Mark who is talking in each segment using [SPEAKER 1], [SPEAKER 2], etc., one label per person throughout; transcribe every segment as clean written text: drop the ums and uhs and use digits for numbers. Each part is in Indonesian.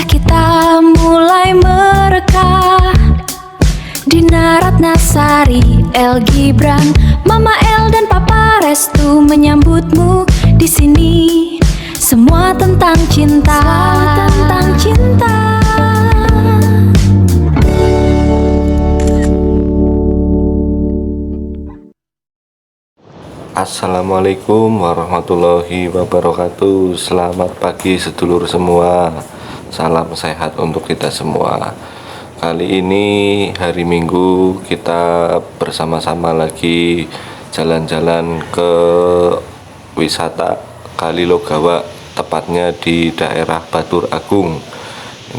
[SPEAKER 1] Kisah kita mulai mereka. Dina Ratnasari, El Gibran, Mama El dan Papa Restu menyambutmu di sini. Semua tentang cinta, tentang cinta.
[SPEAKER 2] Assalamualaikum warahmatullahi wabarakatuh. Selamat pagi sedulur semua. Salam sehat untuk kita semua. Kali ini hari Minggu kita bersama-sama lagi jalan-jalan ke wisata Kali Logawa, tepatnya di daerah Batur Agung.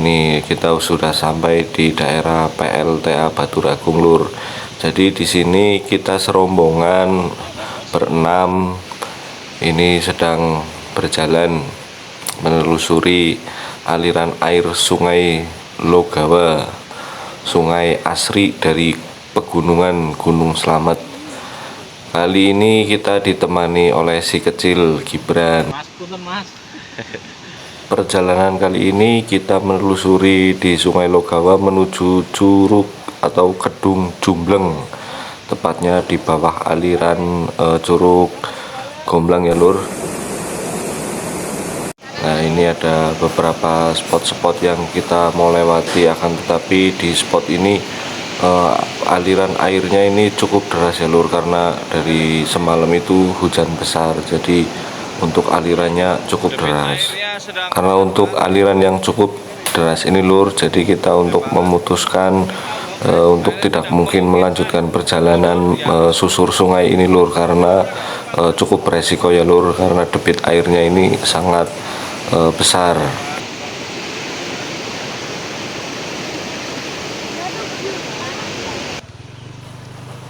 [SPEAKER 2] Ini kita sudah sampai di daerah PLTA Batur Agung, Lur. Jadi di sini kita serombongan berenam ini sedang berjalan menelusuri aliran air Sungai Logawa, sungai asri dari pegunungan Gunung Slamet. Kali ini kita ditemani oleh si kecil Gibran. Perjalanan kali ini kita menelusuri di Sungai Logawa menuju Curug atau Kedung Jumbleng, tepatnya di bawah aliran Curug Gomblang ya, Lur. Nah, ini ada beberapa spot-spot yang kita mau lewati, akan tetapi di spot ini aliran airnya ini cukup deras ya, Lur, karena dari semalam itu hujan besar, jadi untuk alirannya cukup deras. Karena untuk aliran yang cukup deras ini, Lur, jadi kita untuk memutuskan untuk tidak mungkin melanjutkan perjalanan susur sungai ini, Lur, karena cukup beresiko ya, Lur, karena debit airnya ini sangat besar.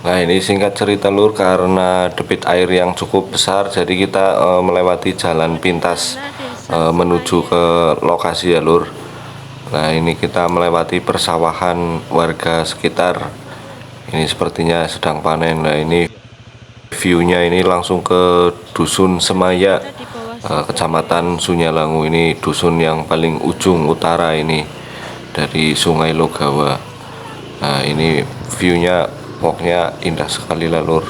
[SPEAKER 2] Nah, ini singkat cerita, Lur, karena debit air yang cukup besar, jadi kita melewati jalan pintas menuju ke lokasi ya, Lur. Nah, ini kita melewati persawahan warga sekitar. Ini sepertinya sedang panen. Nah, ini view-nya ini langsung ke Dusun Semaya, Kecamatan Sunyalangu. Ini dusun yang paling ujung utara ini dari Sungai Logawa. Nah, ini view-nya pokoknya indah sekali lah, Lur.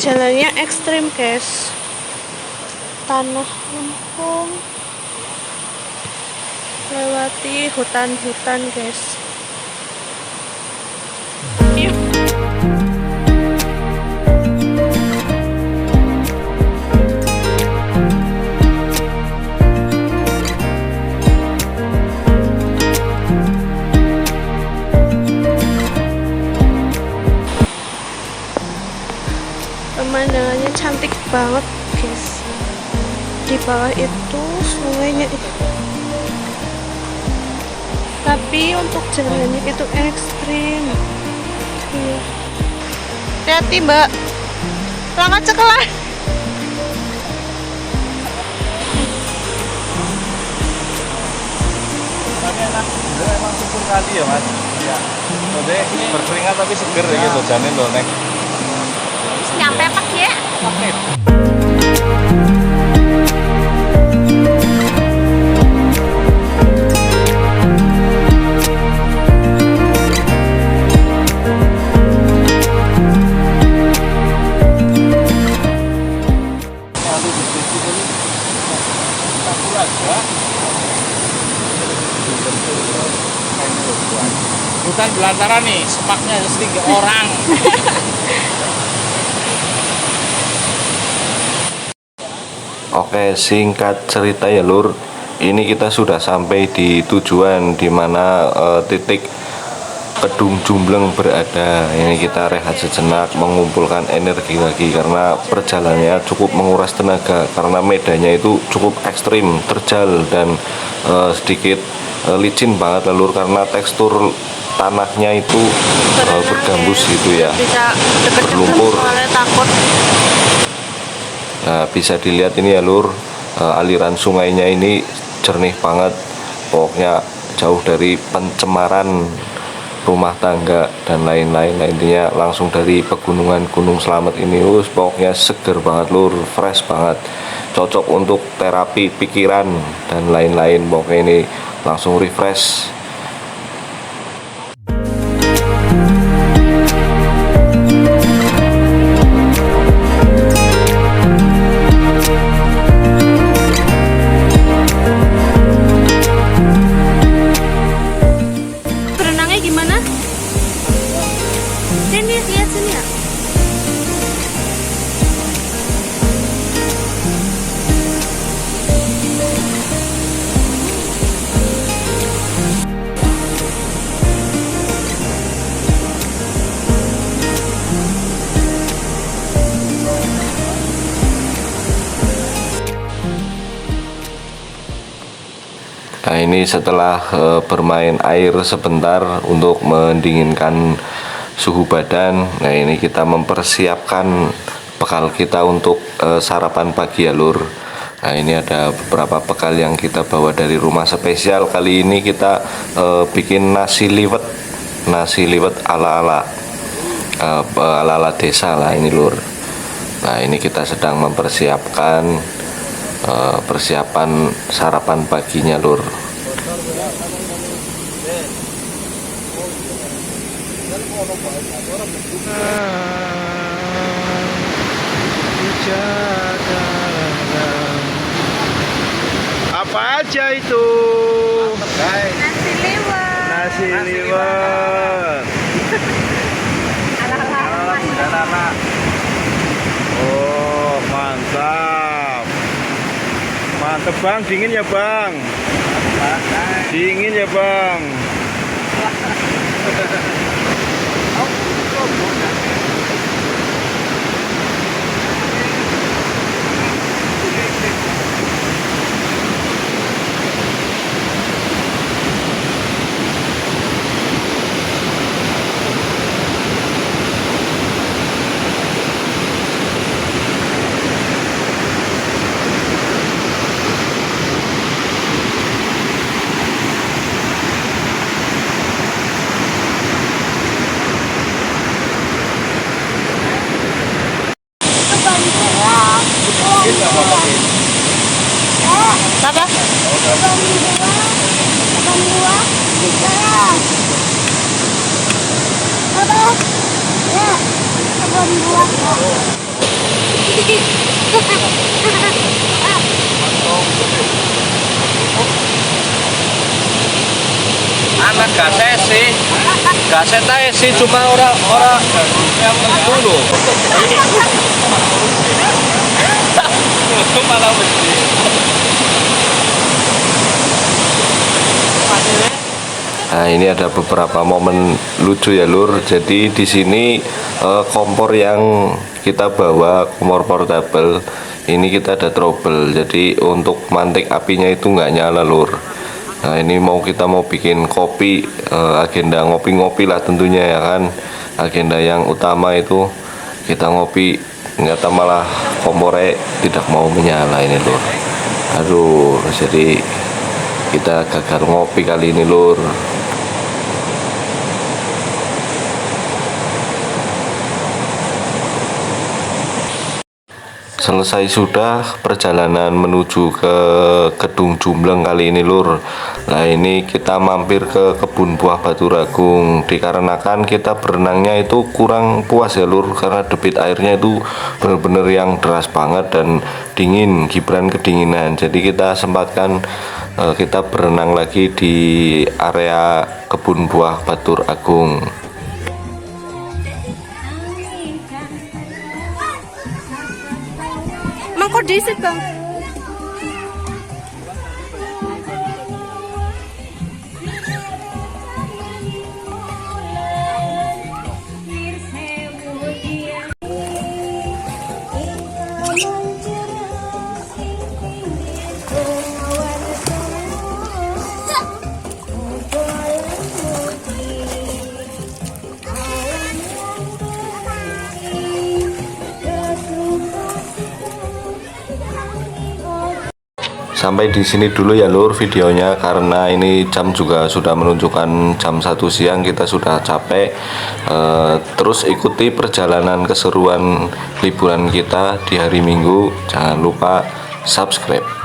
[SPEAKER 3] Jalannya ekstrim, guys. Tanah lempung, lewati hutan-hutan, guys. Yuk. Pemandangannya cantik banget, guys. Di bawah itu sungainya, tapi untuk jalannya itu ekstrim. Iya. Hati-hati, Mbak. Langkah cekelah.
[SPEAKER 4] Tapi enak, emang subur kali ya, Mas. Iya. Jadi berkeringat tapi seger gitu, janin loh, Neng.
[SPEAKER 3] Nyampe apa ya?
[SPEAKER 4] Hutan belantara nih, semaknya sedikit orang.
[SPEAKER 2] Oke, singkat cerita ya, Lur, ini kita sudah sampai di tujuan dimana titik Kedung Jumbleng berada. Ini kita rehat sejenak, mengumpulkan energi lagi karena perjalanannya cukup menguras tenaga, karena medannya itu cukup ekstrim, terjal dan sedikit licin banget, Lur, karena tekstur tanahnya itu bergambus gitu ya, berlumpur.
[SPEAKER 3] Takut.
[SPEAKER 2] Nah, bisa dilihat ini ya, Lur, aliran sungainya ini jernih banget, pokoknya jauh dari pencemaran rumah tangga dan lain-lain. Nah, intinya langsung dari pegunungan Gunung Slamet ini, pokoknya seger banget lur, fresh banget, cocok untuk terapi pikiran dan lain-lain. Pokoknya ini langsung refresh.
[SPEAKER 3] Berenangnya gimana? Sini, lihat sini ya.
[SPEAKER 2] Nah, ini setelah bermain air sebentar untuk mendinginkan suhu badan. Nah, ini kita mempersiapkan bekal kita untuk sarapan pagi ya lur. Nah, ini ada beberapa bekal yang kita bawa dari rumah spesial. Kali ini kita bikin nasi liwet ala-ala desa lah ini lur. Nah, ini kita sedang mempersiapkan persiapan sarapan paginya lur.
[SPEAKER 4] Apa aja itu?
[SPEAKER 3] Nasi liwet.
[SPEAKER 4] Nasi liwet.
[SPEAKER 3] Ala-ala.
[SPEAKER 4] Oh, mantap. Mantap bang, dingin ya bang. Dingin ya bang.
[SPEAKER 3] Apa?
[SPEAKER 2] Anak gaset sih cuma orang dulu. Itu malah mesti. Nah, ini ada beberapa momen lucu ya lur. Jadi di sini kompor yang kita bawa, kompor portable ini kita ada trouble. Jadi untuk mantik apinya itu nggak nyala lur. Nah, ini kita mau bikin kopi, agenda ngopi-ngopi lah tentunya ya kan. Agenda yang utama itu kita ngopi, ternyata malah kompornya tidak mau menyala ini lur. Aduh, jadi kita gagal ngopi kali ini lur. Selesai sudah perjalanan menuju ke Kedung Jumbleng kali ini lur. Nah, ini kita mampir ke kebun buah Baturagung, dikarenakan kita berenangnya itu kurang puas ya lur, karena debit airnya itu benar-benar yang deras banget dan dingin, gibran kedinginan. Jadi kita sempatkan kita berenang lagi di area kebun buah Baturagung.
[SPEAKER 3] Kok disit bang?
[SPEAKER 2] Sampai di sini dulu ya lur videonya, karena ini jam juga sudah menunjukkan jam 1 siang, kita sudah capek. Terus ikuti perjalanan keseruan liburan kita di hari Minggu. Jangan lupa subscribe.